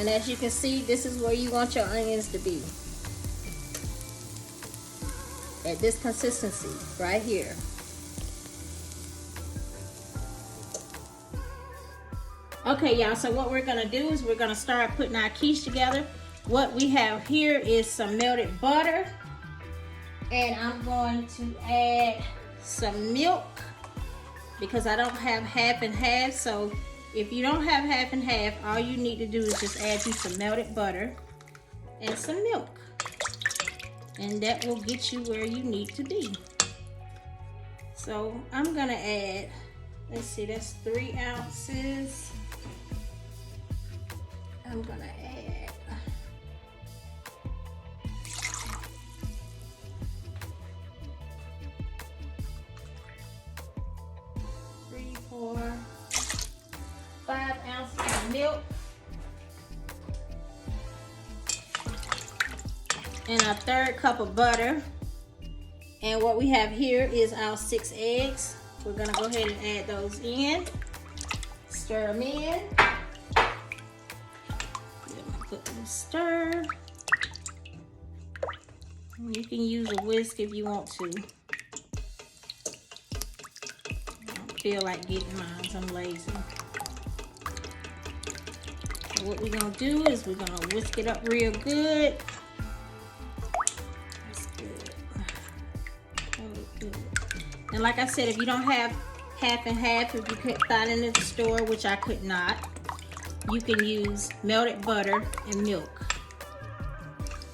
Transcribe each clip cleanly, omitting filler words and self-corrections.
And as you can see, this is where you want your onions to be. At this consistency, right here. Okay, y'all, so what we're gonna do is we're gonna start putting our quiche together. What we have here is some melted butter. And I'm going to add some milk because I don't have half and half. So if you don't have half and half, all you need to do is just add you some melted butter and some milk. And that will get you where you need to be. So I'm gonna add, let's see, that's 3 ounces. I'm gonna add 3, 4, 5 ounces of milk. And a 1/3 cup of butter. And what we have here is our 6 eggs. We're gonna go ahead and add those in. Stir them in. Put them stir. You can use a whisk if you want to. I don't feel like getting mine, I'm lazy. So what we're gonna do is we're gonna whisk it up real good. That's good. Good. And like I said, if you don't have half and half, if you could find it in the store, which I could not, you can use melted butter and milk.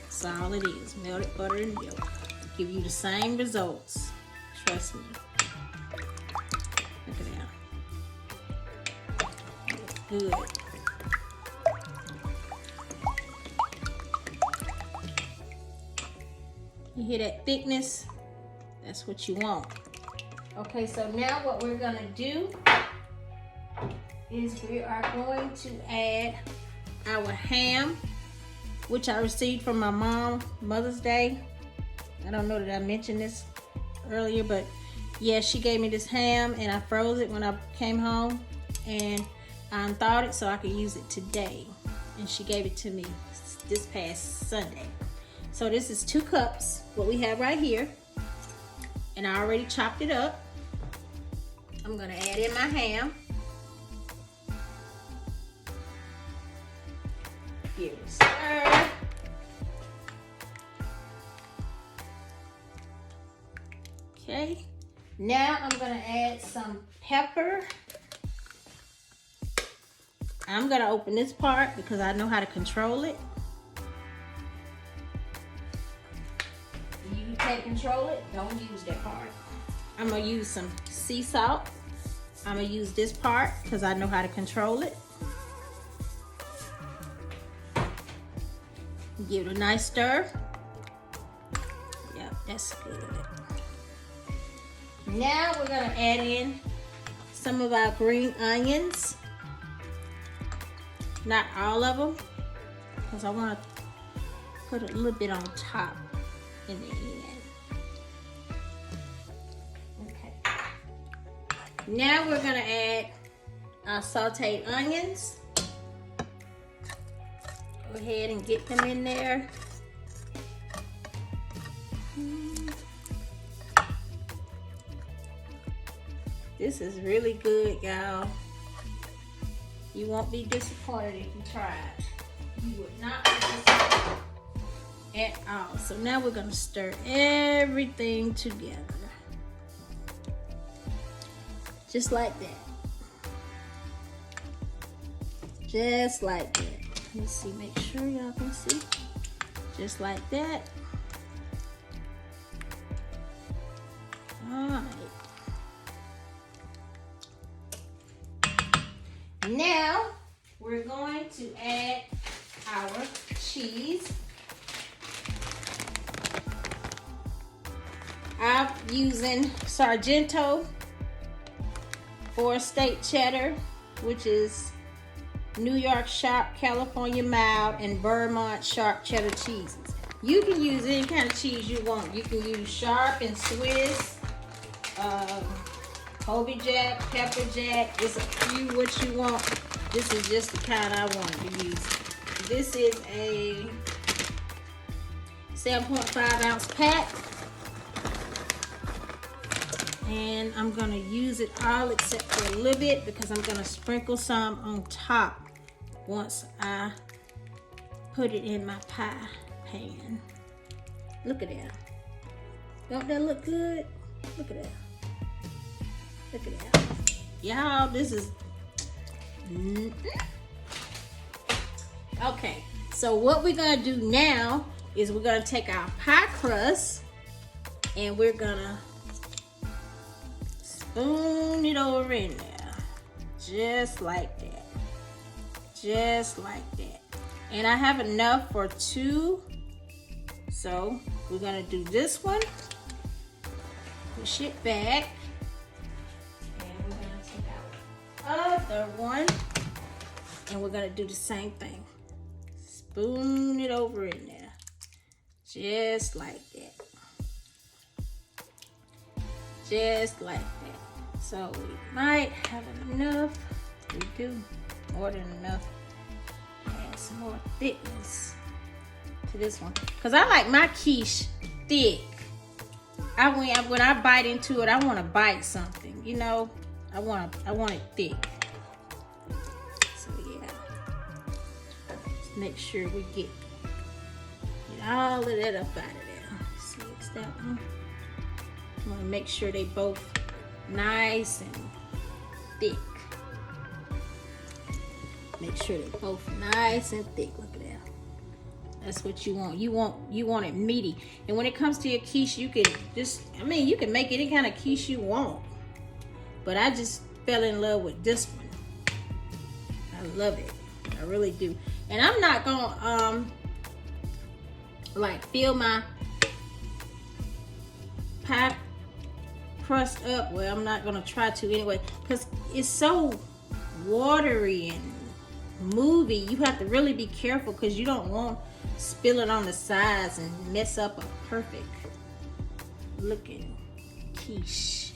That's all it is, melted butter and milk. Give you the same results, trust me. Look at that. Good. You hear that thickness? That's what you want. Okay, so now what we're gonna do is we are going to add our ham, which I received from my mom Mother's Day. I don't know that I mentioned this earlier, but yeah, she gave me this ham and I froze it when I came home, and I unthawed it so I could use it today. And she gave it to me this past Sunday. So this is 2 cups, what we have right here. And I already chopped it up. I'm gonna add in my ham. Give it a stir. Okay, now I'm gonna add some pepper. I'm gonna open this part because I know how to control it. If you can't control it, don't use that part. I'm gonna use some sea salt. I'm gonna use this part because I know how to control it. Give it a nice stir. Yep, that's good. Now we're gonna add in some of our green onions. Not all of them, because I want to put a little bit on top in the end. Okay. Now we're gonna add our sauteed onions. Go ahead and get them in there. This is really good, y'all. You won't be disappointed if you try it. You would not be disappointed at all. So now we're gonna stir everything together. Just like that. Just like that. Let's see, make sure y'all can see. Just like that. All right. Now we're going to add our cheese. I'm using Sargento or state cheddar, which is New York sharp, California mild, and Vermont sharp cheddar cheeses. You can use any kind of cheese you want. You can use sharp and Swiss, Colby Jack, Pepper Jack. It's up to you what you want. This is just the kind I wanted to use. this is a 7.5 ounce pack. And I'm gonna use it all except for a little bit because I'm gonna sprinkle some on top once I put it in my pie pan. Look at that. Don't that look good? Look at that. Look at that. Y'all, this is... Okay, so what we're gonna do now is we're gonna take our pie crust and we're gonna spoon it over in there. Just like that. Just like that. And I have enough for 2. So we're gonna do this one. Push it back. And we're gonna take our other one. And we're gonna do the same thing. Spoon it over in there. Just like that. Just like that. So we might have enough. We do more than enough. Add some more thickness to this one. Cause I like my quiche thick. When I bite into it, I want to bite something. You know, I want it thick. So yeah, let's make sure we get all of that up out of there. See, it's that one. I want to make sure they both nice and thick. Make sure they're both nice and thick. Look at that. That's what you want. You want it meaty. And when it comes to your quiche, you can just, you can make any kind of quiche you want. But I just fell in love with this one. I love it. I really do. And I'm not gonna like fill my pie crust up. Well, I'm not gonna try to anyway, because it's so watery and movie. You have to really be careful because you don't want to spill it on the sides and mess up a perfect looking quiche.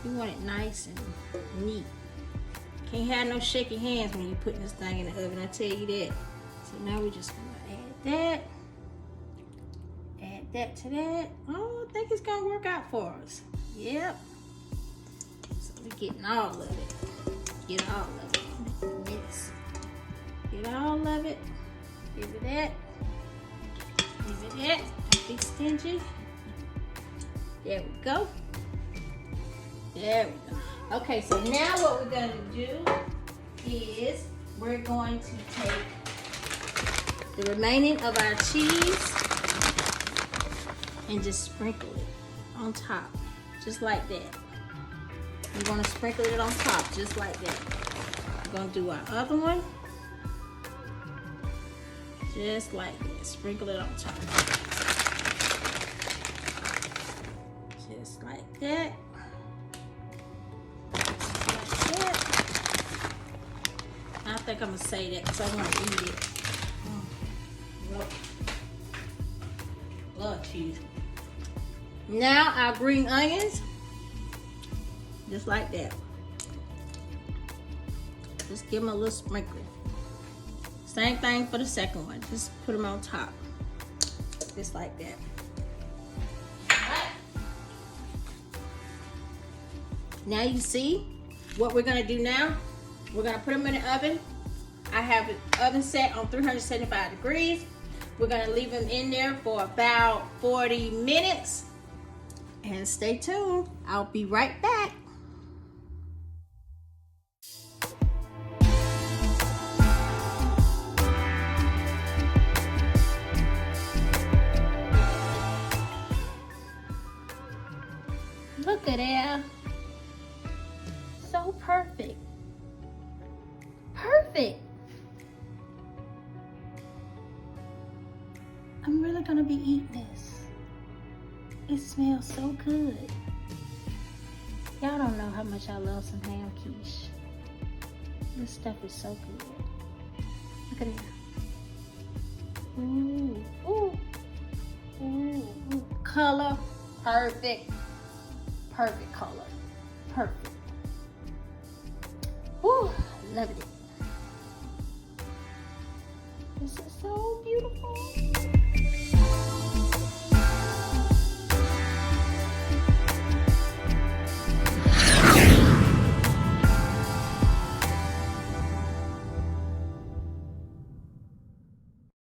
You want it nice and neat. Can't have no shaky hands when you're putting this thing in the oven, I tell you that. So now we're just gonna add that to that. Oh, I think it's gonna work out for us. Yep. So we're getting all of it. Get all of it. Yes. Get all of it. Give it that. Give it that. Don't be stingy. There we go. There we go. Okay, so now what we're going to do is we're going to take the remaining of our cheese and just sprinkle it on top, just like that. We're going to sprinkle it on top, just like that. We're going to do our other one, just like that. Sprinkle it on top, just like that. I think I'm gonna say that because I want to eat it. Love cheese. Now our green onions, just like that. Just give them a little sprinkle. Same thing for the second one. Just put them on top, just like that. Alright. Now you see what we're gonna do now. We're gonna put them in the oven. I have the oven set on 375 degrees. We're gonna leave them in there for about 40 minutes. And stay tuned. I'll be right back. Look at that. So perfect. Perfect. I'm really gonna be eating this. It smells so good. Y'all don't know how much I love some ham quiche. This stuff is so good. Look at it. Ooh, ooh, ooh, ooh. Color, perfect. Perfect color. Perfect. Ooh, love it. beautiful.